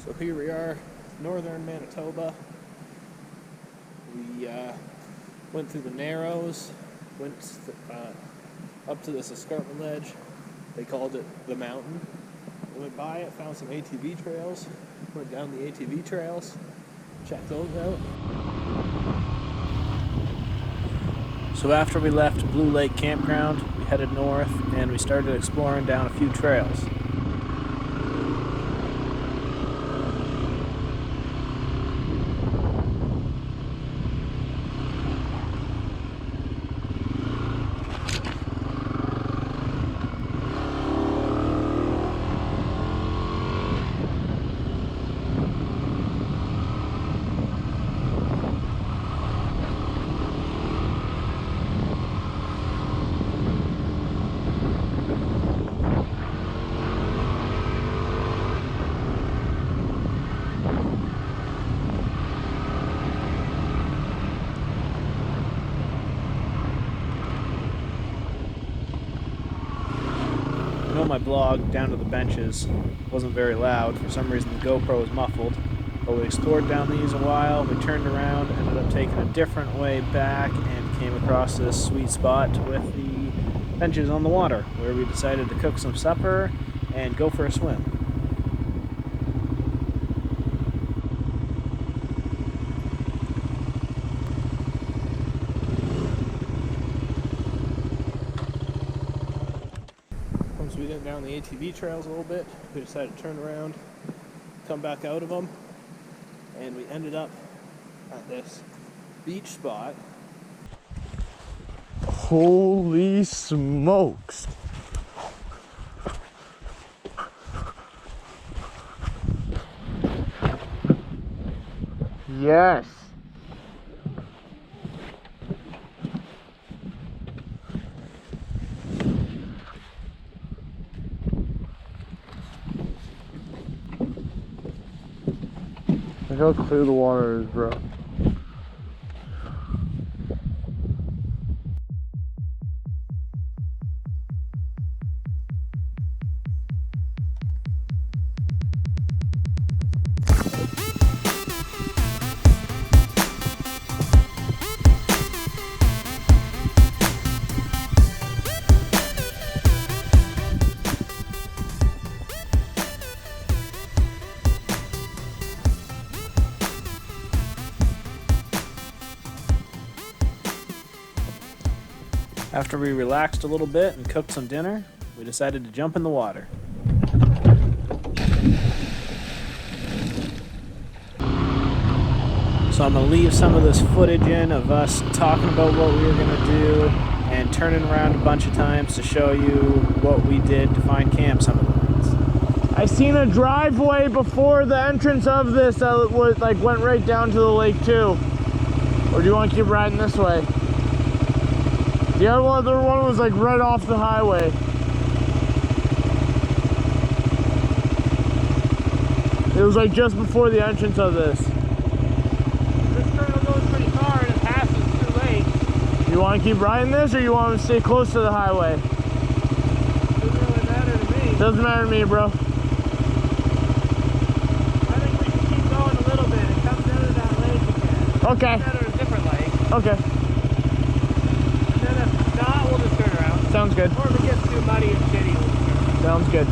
So here we are, northern Manitoba. We went through the Narrows, went up to this escarpment ledge. They called it the mountain. We went by it, found some ATV trails, went down the ATV trails, checked those out. So after we left Blue Lake Campground, we headed north and we started exploring down a few trails. My blog, Down to the Benches, wasn't very loud. For some reason the GoPro was muffled. But we explored down these a while, we turned around, ended up taking a different way back, and came across this sweet spot with the benches on the water, where we decided to cook some supper and go for a swim. Once we went down the ATV trails a little bit, we decided to turn around, come back out of them, and we ended up at this beach spot. Holy smokes! Yes! Look how clear the water is, bro. After we relaxed a little bit and cooked some dinner, we decided to jump in the water. So I'm going to leave some of this footage in of us talking about what we were going to do and turning around a bunch of times to show you what we did to find camp some of the nights. I seen a driveway before the entrance of this that was like went right down to the lake too. Or do you want to keep riding this way? The other one was like right off the highway. It was like just before the entrance of this. This trail goes pretty far and it passes through lakes. You want to keep riding this or you want to stay close to the highway? Doesn't really matter to me. Doesn't matter to me, bro. I think we should keep going a little bit. It comes out of that lake again. Okay. Out of a different lake. Okay. We'll just turn around. Sounds good. Or if it gets too muddy and shitty, we'll just turn around. Sounds good.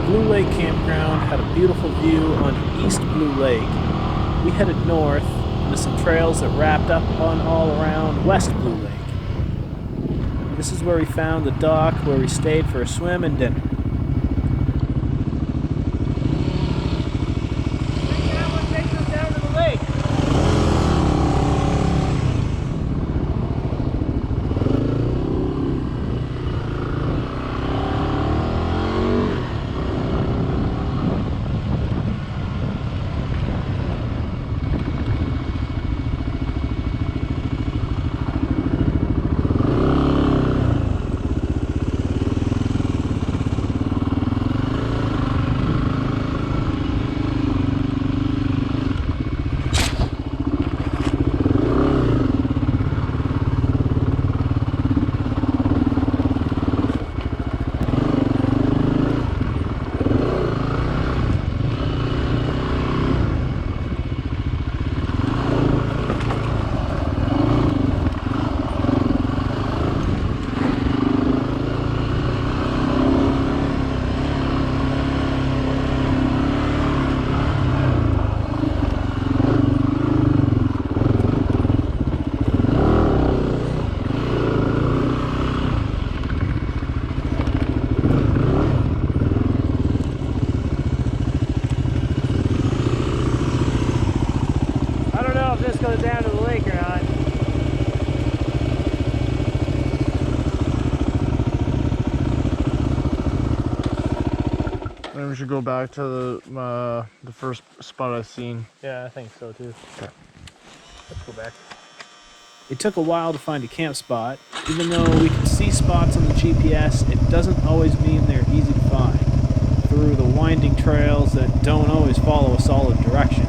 Blue Lake Campground had a beautiful view onto East Blue Lake. We headed north into some trails that wrapped up on all around West Blue Lake. This is where we found the dock where we stayed for a swim and dinner. this goes down to the lake or not. Maybe we should go back to the first spot I've seen. Yeah, I think so too. Okay. Let's go back. It took a while to find a camp spot. Even though we can see spots on the GPS, it doesn't always mean they're easy to find through the winding trails that don't always follow a solid direction.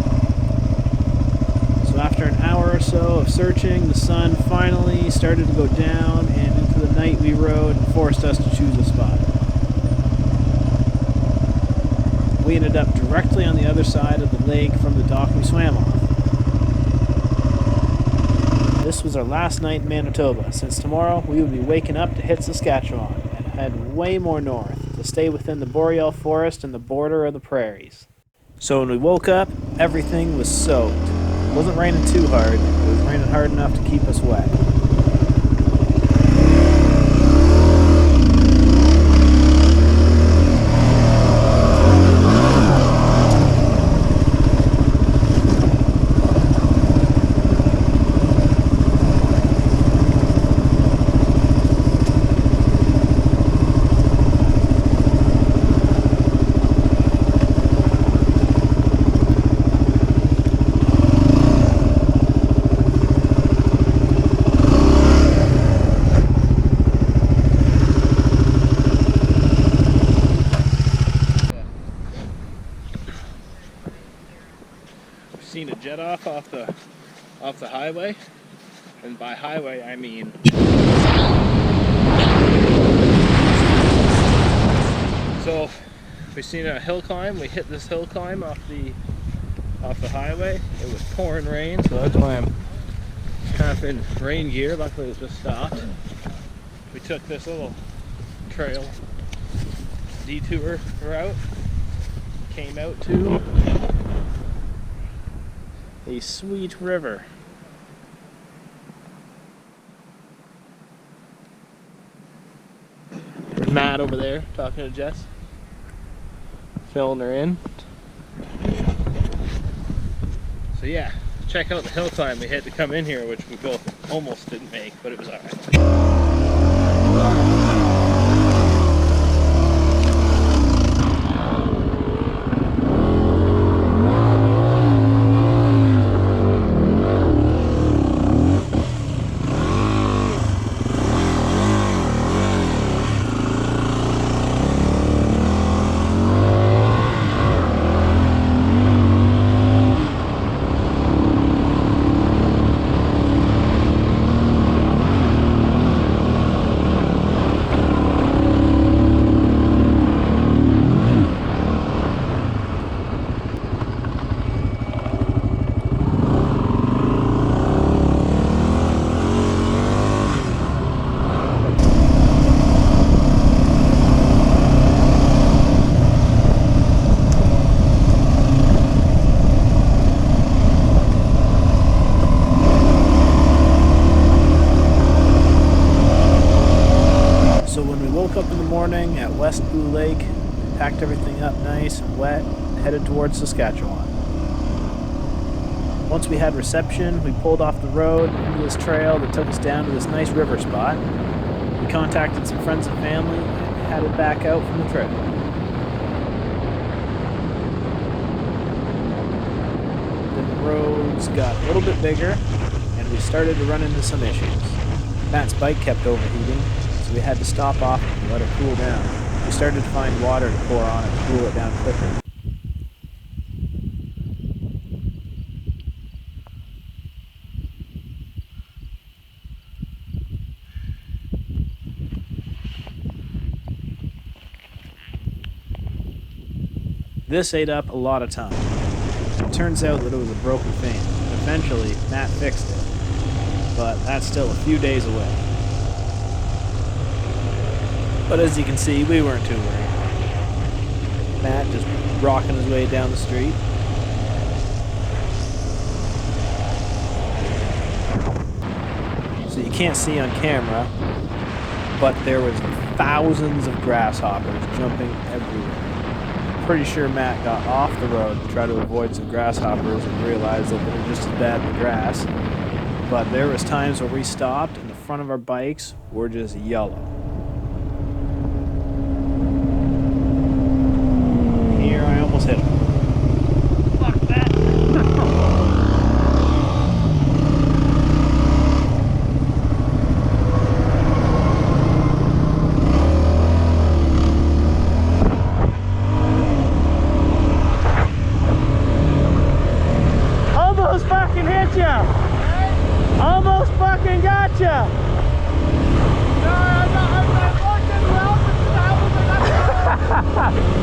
So after an hour or so of searching, the sun finally started to go down, and into the night we rode and forced us to choose a spot. We ended up directly on the other side of the lake from the dock we swam off. This was our last night in Manitoba, since tomorrow we will be waking up to hit Saskatchewan and head way more north to stay within the boreal forest and the border of the prairies. So when we woke up, everything was soaked. It wasn't raining too hard, it was raining hard enough to keep us wet. Seen a jet off the highway, and by highway I mean so we seen a hill climb. We hit this hill climb off the highway. It was pouring rain, so that's why I'm kind of in rain gear. Luckily it just stopped. We took this little trail detour route, came out to a sweet river. There's Matt over there talking to Jess, filling her in. So yeah, check out the hill climb we had to come in here, which we both almost didn't make, but it was alright. Up in the morning at West Blue Lake, packed everything up nice and wet, and headed towards Saskatchewan. Once we had reception, we pulled off the road into this trail that took us down to this nice river spot. We contacted some friends and family and headed back out from the trail. Then the roads got a little bit bigger and we started to run into some issues. Matt's bike kept overheating, so we had to stop off and let it cool down. We started to find water to pour on it to cool it down quicker. This ate up a lot of time. It turns out that it was a broken fan. Eventually, Matt fixed it, but that's still a few days away. But as you can see, we weren't too worried. Matt just rocking his way down the street. So you can't see on camera, but there was thousands of grasshoppers jumping everywhere. pretty sure Matt got off the road to try to avoid some grasshoppers and realized that they're just as bad in the grass. But there was times where we stopped and the front of our bikes were just yellow. Here I almost hit him. Fuck that. Almost fucking hit ya! Almost fucking gotcha! No, I'm not fucking well, but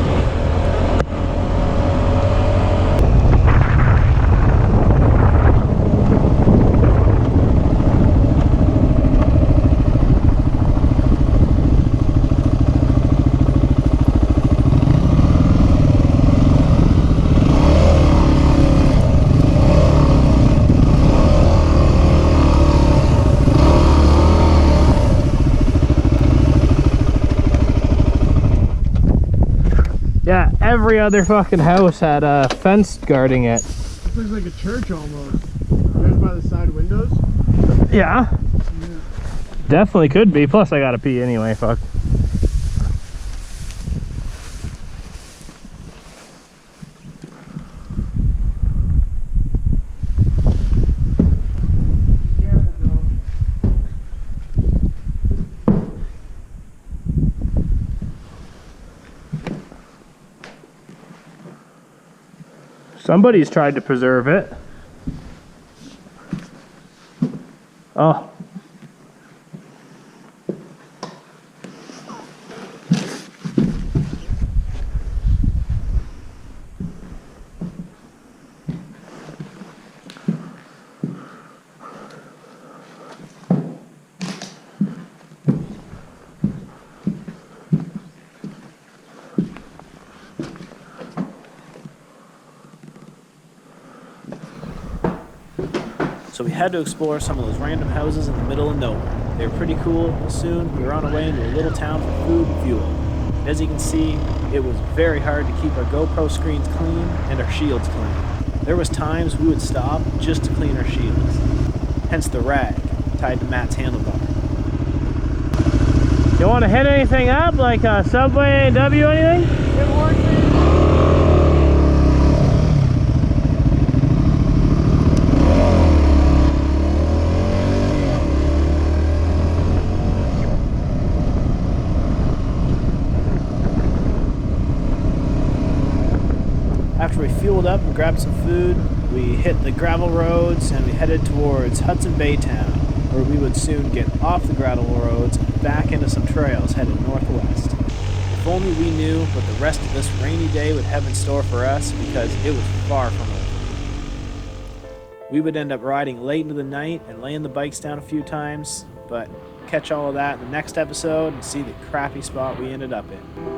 yeah, every other fucking house had a fence guarding it. This looks like a church almost. Right by the side windows. Yeah. Definitely could be. Plus, I gotta pee anyway. Fuck. Somebody's tried to preserve it. Oh. So we had to explore some of those random houses in the middle of nowhere. They were pretty cool, and soon we were on our way into a little town for food and fuel. And as you can see, it was very hard to keep our GoPro screens clean and our shields clean. There was times we would stop just to clean our shields. Hence the rag tied to Matt's handlebar. You want to hit anything up, like a Subway, A&W, anything? After we fueled up and grabbed some food, we hit the gravel roads and we headed towards Hudson Bay Town, where we would soon get off the gravel roads and back into some trails headed northwest. If only we knew what the rest of this rainy day would have in store for us, because it was far from over. We would end up riding late into the night and laying the bikes down a few times, but catch all of that in the next episode and see the crappy spot we ended up in.